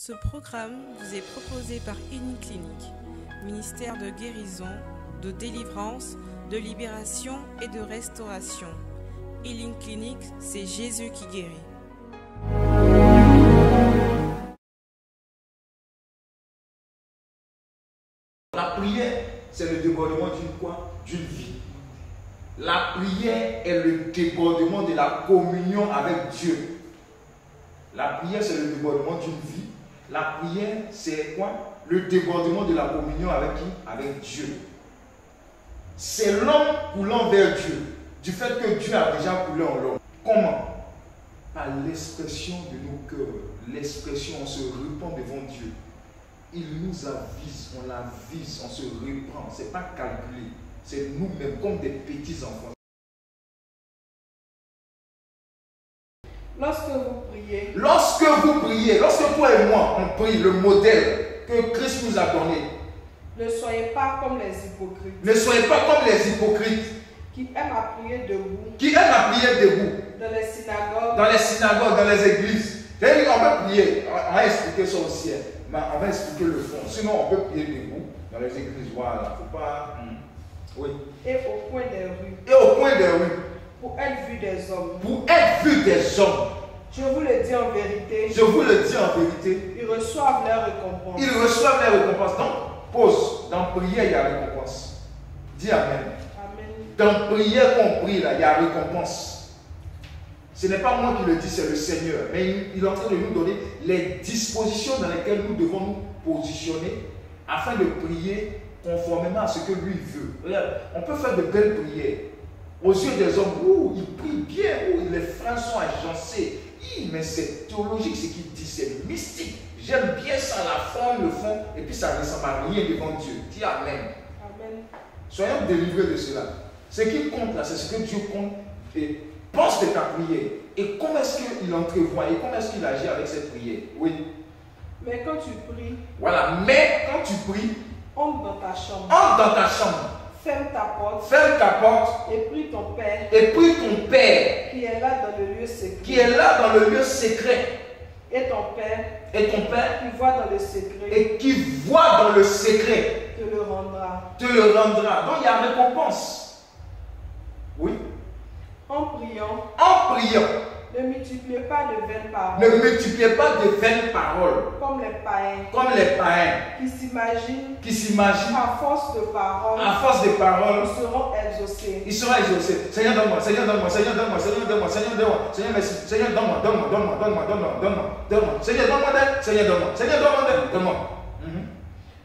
Ce programme vous est proposé par Uniclinique, ministère de guérison, de délivrance, de libération et de restauration. Healing Clinic, c'est Jésus qui guérit. La prière, c'est le débordement d'une quoi? D'une vie. La prière est le débordement de la communion avec Dieu. La prière, c'est le débordement d'une vie. La prière, c'est quoi? Le débordement de la communion avec qui? Avec Dieu. C'est l'homme coulant vers Dieu, du fait que Dieu a déjà coulé en l'homme. Comment? Par l'expression de nos cœurs. L'expression, on se répand devant Dieu. Il nous avise, on l'avise, on se reprend. Ce n'est pas calculé. C'est nous-mêmes, comme des petits enfants. Lorsque vous priez, lorsque toi et moi, on prie le modèle que Christ nous a donné. ne soyez pas comme les hypocrites. Ne soyez pas comme les hypocrites Qui aiment à prier debout. qui aiment à prier debout. Dans les synagogues. Dans les synagogues, dans les églises. C'est-à-dire qu'on peut prier. On va expliquer ça aussi. Mais on va expliquer le fond. Sinon, on peut prier debout dans les églises. Voilà. Faut pas. Oui. Et au coin des rues. Et au coin des rues. Pour être vu des hommes. Pour être vu des hommes. Je vous le dis en vérité. Je vous le dis en vérité. Ils reçoivent leur récompense. Ils reçoivent les récompenses. Donc, pause. Dans prière, il y a récompense. Dis Amen. Amen. Dans prière qu'on prie, là, il y a récompense. Ce n'est pas moi qui le dis, c'est le Seigneur. Mais il est en train de nous donner les dispositions dans lesquelles nous devons nous positionner afin de prier conformément à ce que lui veut. Regarde, on peut faire de belles prières. Aux yeux des hommes, ils prient bien, les frères sont agencés. Mais c'est théologique ce qu'il dit, c'est mystique. J'aime bien ça, la forme, le fond, et puis ça ne ressemble à rien devant Dieu. Dis Amen. Amen. Soyons délivrés de cela. Ce qui compte là, c'est ce que Dieu compte et pense de ta prière. Et comment est-ce qu'il entrevoit et comment est-ce qu'il agit avec cette prière? Oui. Mais quand tu pries, Voilà. Mais quand tu pries, entre dans ta chambre. entre dans ta chambre. Ferme ta porte. Ferme ta porte. Et prie ton Père. Et prie ton Père. Qui est là dans le lieu secret. Qui est là dans le lieu secret. Et ton Père. Et ton Père. Qui voit dans le secret. Et qui voit dans le secret. Te le rendra. Te le rendra. Donc il y a récompense. Oui. En priant. En priant. Ne multipliez pas de vaines paroles. Ne multipliez pas de vaines paroles. Comme les païens. Comme les païens. Qui s'imaginent. À force de paroles. À force de paroles. Ils seront exaucés. Ils seront exaucés. Seigneur, donne-moi. Seigneur, donne-moi. Seigneur, donne-moi. Seigneur, donne-moi. Seigneur, donne-moi. Seigneur, merci. Seigneur, donne-moi. Donne-moi. Donne-moi. Donne-moi. Donne-moi. Donne-moi. Donne-moi. Seigneur, donne-moi d'aide. Seigneur, donne-moi. Seigneur, donne-moi d'aide. Donne-moi.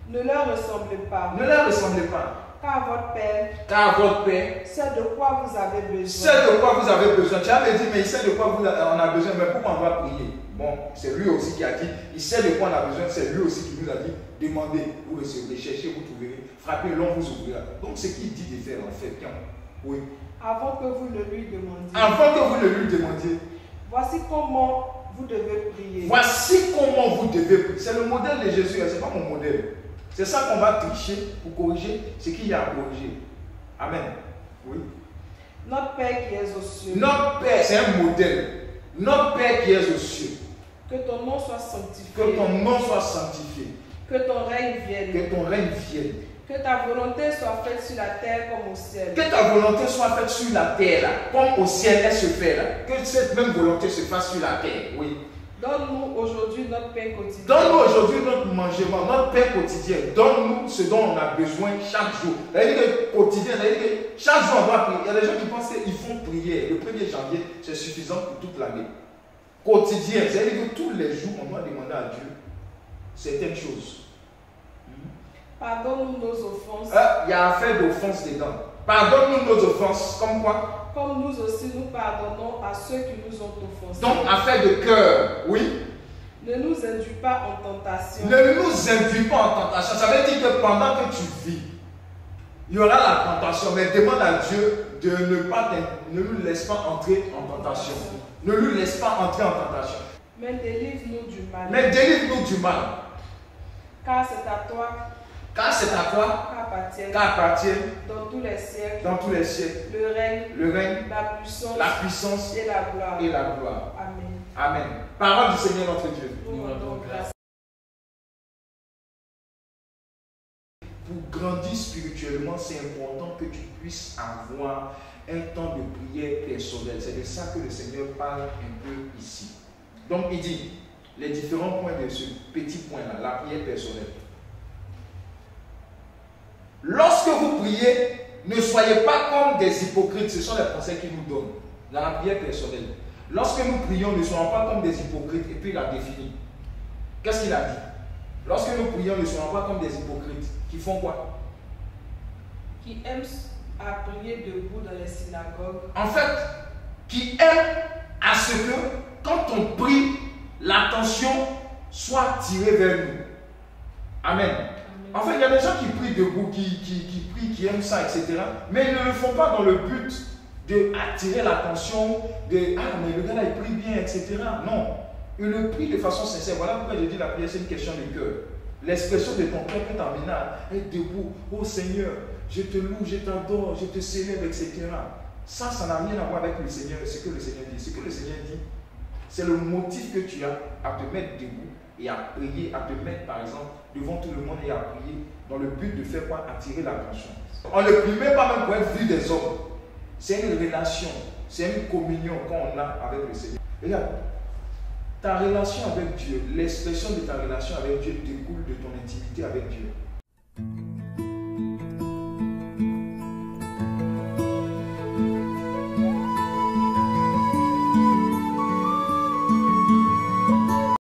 Ne leur ressemblez pas. Ne leur ressemblez pas. Car votre Père. Car votre Père. Sait de quoi vous avez besoin. Sait de quoi vous avez besoin. Tu avais dit, mais il sait de quoi on a besoin. Mais pourquoi on doit prier? Bon, c'est lui aussi qui a dit, il sait de quoi on a besoin. C'est lui aussi qui nous a dit, demandez, vous recevrez, cherchez, vous trouverez, frappez, l'on vous ouvrira. Donc, ce qu'il dit de faire, en fait, oui. Avant que vous ne lui demandiez. Avant que vous ne lui demandiez. Voici comment vous devez prier. Voici comment vous devez prier. C'est le modèle de Jésus, ce n'est pas mon modèle. C'est ça qu'on va tricher pour corriger ce qu'il y a à corriger. Amen. Oui. Notre Père qui es aux cieux. Notre Père, c'est un modèle. Notre Père qui est aux cieux. Que ton nom soit sanctifié. Que ton nom soit sanctifié. Que ton règne vienne. Que ton règne vienne. Que ta volonté soit faite sur la terre comme au ciel. Que ta volonté soit faite sur la terre, là, comme au ciel elle se fait. Là. Que cette même volonté se fasse sur la terre. Oui. Donne-nous aujourd'hui notre pain quotidien. Donne-nous aujourd'hui notre mangement, notre pain quotidien. Donne-nous ce dont on a besoin chaque jour. C'est-à-dire que quotidien, c'est-à-dire que chaque jour on doit prier. Il y a des gens qui pensent qu'ils font prier. Le 1er janvier, c'est suffisant pour toute l'année. Quotidien, c'est-à-dire que tous les jours, on doit demander à Dieu certaines choses. Pardonne-nous nos offenses. Il y a affaire d'offense dedans. Pardonne-nous nos offenses. Comme quoi? Comme nous aussi nous pardonnons à ceux qui nous ont offensés. Donc, affaire de cœur, oui. Ne nous induis pas en tentation. Ne nous induis pas en tentation. Ça veut dire que pendant que tu vis, il y aura la tentation. Mais demande à Dieu de ne nous laisse pas entrer en tentation. Ne lui laisse pas entrer en tentation. Mais délivre-nous du mal. Mais délivre-nous du mal. Car c'est à toi. Car c'est à toi qu'appartiennent dans tous les siècles, le règne, la puissance et la gloire. Amen. Amen. Parole du Seigneur notre Dieu. Nous rendons grâce. spirituellement, c'est important que tu puisses avoir un temps de prière personnel. C'est de ça que le Seigneur parle un peu ici. Donc il dit, les différents points de ce petit point-là, la prière personnelle. Lorsque vous priez, ne soyez pas comme des hypocrites. Ce sont les conseils qu'il nous donne dans la prière personnelle. Lorsque nous prions, ne soyons pas comme des hypocrites. Et puis il a défini. Qu'est-ce qu'il a dit? Lorsque nous prions, ne soyons pas comme des hypocrites. Qui font quoi? Qui aiment à prier debout dans les synagogues. En fait, qui aiment à ce que, quand on prie, l'attention soit tirée vers nous. Amen. En fait, il y a des gens qui prient debout, qui prient, qui aiment ça, etc. Mais ils ne le font pas dans le but d'attirer l'attention, de « Ah, mais le gars là, il prie bien, etc. » Non. Il le prie de façon sincère. Voilà pourquoi je dis la prière, c'est une question de cœur. L'expression de ton cœur peut t'amener à être debout. « Oh Seigneur, je te loue, je t'adore, je te célèbre, etc. » Ça n'a rien à voir avec le Seigneur, ce que le Seigneur dit. Ce que le Seigneur dit, c'est le motif que tu as à te mettre debout et à prier, à te mettre par exemple devant tout le monde et à prier dans le but de faire quoi? Attirer l'attention. On ne prie même pas même pour être vu des hommes. C'est une relation, c'est une communion qu'on a avec le Seigneur. Regarde, ta relation avec Dieu, l'expression de ta relation avec Dieu découle de ton intimité avec Dieu.